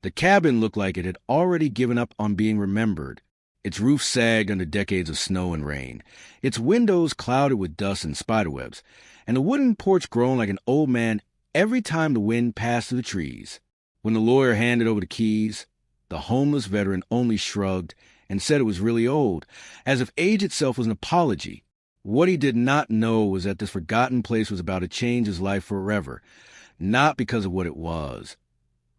The cabin looked like it had already given up on being remembered. Its roof sagged under decades of snow and rain, its windows clouded with dust and spiderwebs, and the wooden porch groaned like an old man every time the wind passed through the trees. When the lawyer handed over the keys, the homeless veteran only shrugged and said it was really old, as if age itself was an apology. What he did not know was that this forgotten place was about to change his life forever, not because of what it was,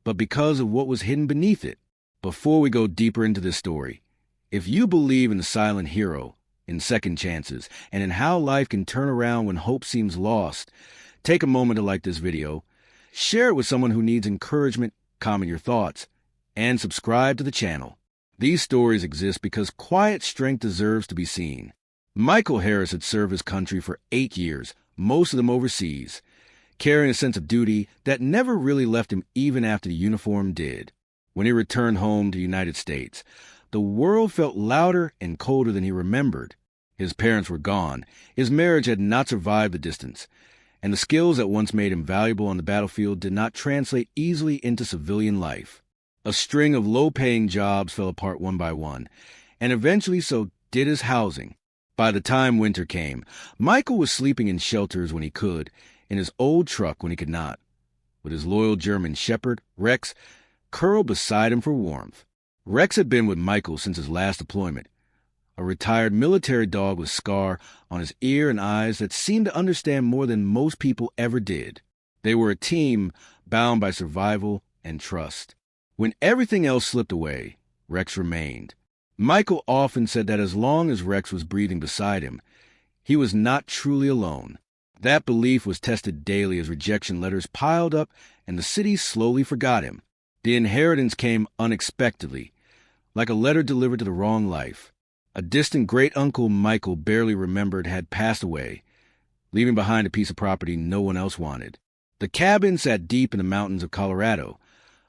but because of what was hidden beneath it. Before we go deeper into this story, if you believe in the silent hero, in second chances, and in how life can turn around when hope seems lost, take a moment to like this video, share it with someone who needs encouragement, comment your thoughts, and subscribe to the channel. These stories exist because quiet strength deserves to be seen. Michael Harris had served his country for 8 years, most of them overseas, carrying a sense of duty that never really left him even after the uniform did. When he returned home to the United States, the world felt louder and colder than he remembered. His parents were gone, his marriage had not survived the distance, and the skills that once made him valuable on the battlefield did not translate easily into civilian life. A string of low-paying jobs fell apart one by one, and eventually so did his housing. By the time winter came, Michael was sleeping in shelters when he could, in his old truck when he could not, with his loyal German shepherd, Rex, curled beside him for warmth. Rex had been with Michael since his last deployment, a retired military dog with a scar on his ear and eyes that seemed to understand more than most people ever did. They were a team bound by survival and trust. When everything else slipped away, Rex remained. Michael often said that as long as Rex was breathing beside him, he was not truly alone. That belief was tested daily as rejection letters piled up and the city slowly forgot him. The inheritance came unexpectedly, like a letter delivered to the wrong life. A distant great-uncle Michael barely remembered had passed away, leaving behind a piece of property no one else wanted. The cabin sat deep in the mountains of Colorado,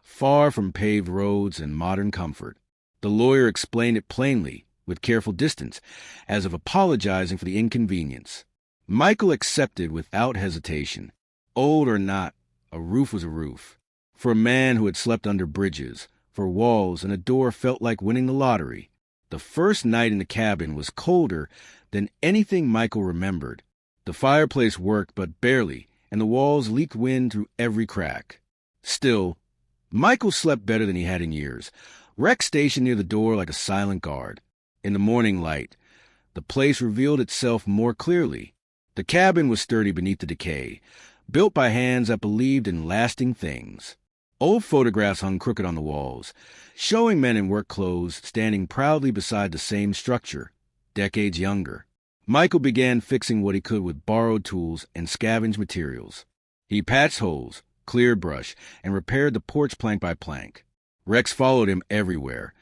far from paved roads and modern comfort. The lawyer explained it plainly, with careful distance, as if apologizing for the inconvenience. Michael accepted without hesitation. Old or not, a roof was a roof. For a man who had slept under bridges, for walls and a door felt like winning the lottery. The first night in the cabin was colder than anything Michael remembered. The fireplace worked but barely, and the walls leaked wind through every crack. Still, Michael slept better than he had in years. Rex stationed near the door like a silent guard. In the morning light, the place revealed itself more clearly. The cabin was sturdy beneath the decay, built by hands that believed in lasting things. Old photographs hung crooked on the walls, showing men in work clothes standing proudly beside the same structure, decades younger. Michael began fixing what he could with borrowed tools and scavenged materials. He patched holes, cleared brush, and repaired the porch plank by plank. Rex followed him everywhere,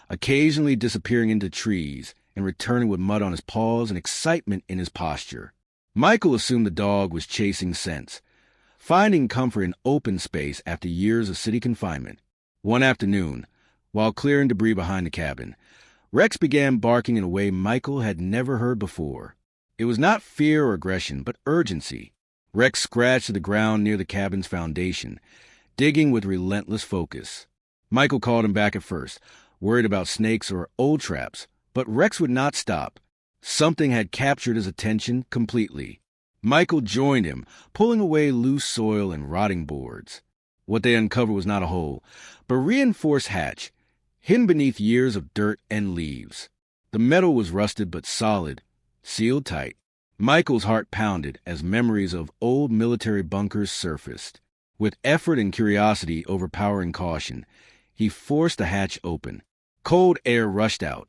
occasionally disappearing into trees and returning with mud on his paws and excitement in his posture. Michael assumed the dog was chasing scents, finding comfort in open space after years of city confinement. One afternoon, while clearing debris behind the cabin, Rex began barking in a way Michael had never heard before. It was not fear or aggression, but urgency. Rex scratched at the ground near the cabin's foundation, digging with relentless focus. Michael called him back at first, worried about snakes or old traps, but Rex would not stop. Something had captured his attention completely. Michael joined him, pulling away loose soil and rotting boards. What they uncovered was not a hole, but a reinforced hatch, hidden beneath years of dirt and leaves. The metal was rusted but solid, sealed tight. Michael's heart pounded as memories of old military bunkers surfaced. With effort and curiosity overpowering caution, he forced the hatch open. Cold air rushed out,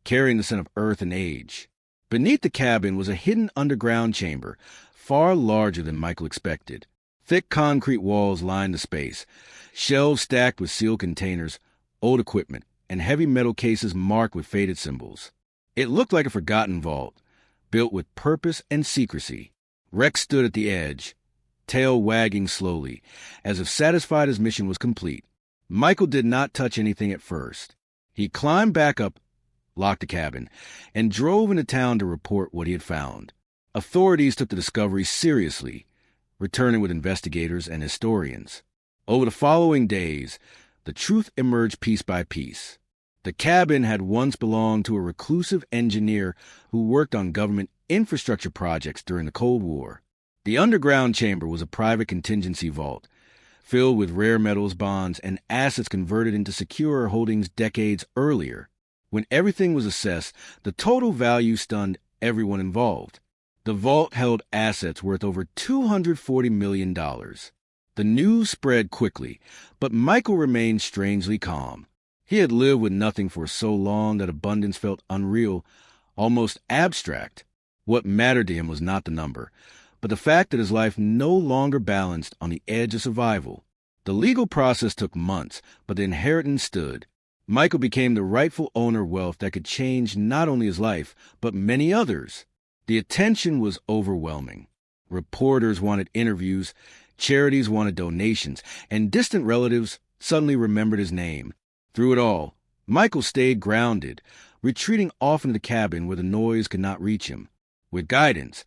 carrying the scent of earth and age. Beneath the cabin was a hidden underground chamber, far larger than Michael expected. Thick concrete walls lined the space, shelves stacked with sealed containers, old equipment, and heavy metal cases marked with faded symbols. It looked like a forgotten vault, built with purpose and secrecy. Rex stood at the edge, tail wagging slowly, as if satisfied his mission was complete. Michael did not touch anything at first. He climbed back up, locked the cabin, and drove into town to report what he had found. Authorities took the discovery seriously, returning with investigators and historians. Over the following days, the truth emerged piece by piece. The cabin had once belonged to a reclusive engineer who worked on government infrastructure projects during the Cold War. The underground chamber was a private contingency vault, filled with rare metals, bonds, and assets converted into secure holdings decades earlier. When everything was assessed, the total value stunned everyone involved. The vault held assets worth over $240 million. The news spread quickly, but Michael remained strangely calm. He had lived with nothing for so long that abundance felt unreal, almost abstract. What mattered to him was not the number, but the fact that his life no longer balanced on the edge of survival. The legal process took months, but the inheritance stood. Michael became the rightful owner of wealth that could change not only his life, but many others. The attention was overwhelming. Reporters wanted interviews, charities wanted donations, and distant relatives suddenly remembered his name. Through it all, Michael stayed grounded, retreating off into the cabin where the noise could not reach him. With guidance,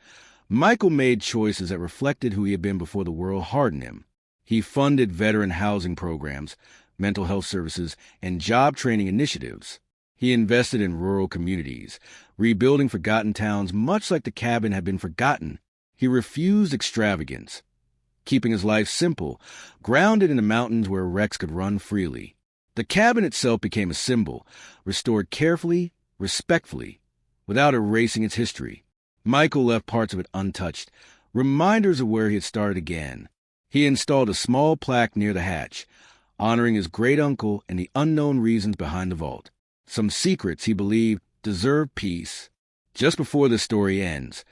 Michael made choices that reflected who he had been before the world hardened him. He funded veteran housing programs, mental health services, and job training initiatives. He invested in rural communities, rebuilding forgotten towns much like the cabin had been forgotten. He refused extravagance, keeping his life simple, grounded in the mountains where wrecks could run freely. The cabin itself became a symbol, restored carefully, respectfully, without erasing its history. Michael left parts of it untouched, reminders of where he had started again. He installed a small plaque near the hatch, honoring his great-uncle and the unknown reasons behind the vault. Some secrets he believed deserved peace. Just before this story ends,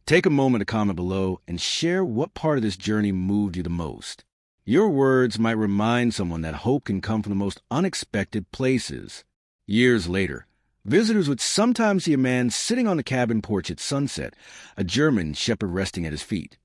take a moment to comment below and share what part of this journey moved you the most. Your words might remind someone that hope can come from the most unexpected places. Years later, visitors would sometimes see a man sitting on the cabin porch at sunset, a German shepherd resting at his feet,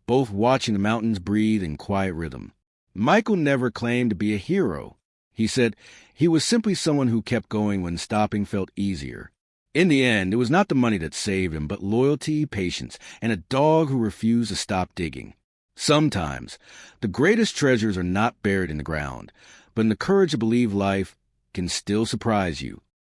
both watching the mountains breathe in quiet rhythm. Michael never claimed to be a hero. He said he was simply someone who kept going when stopping felt easier. In the end, it was not the money that saved him, but loyalty, patience, and a dog who refused to stop digging. Sometimes, the greatest treasures are not buried in the ground, but in the courage to believe life can still surprise you.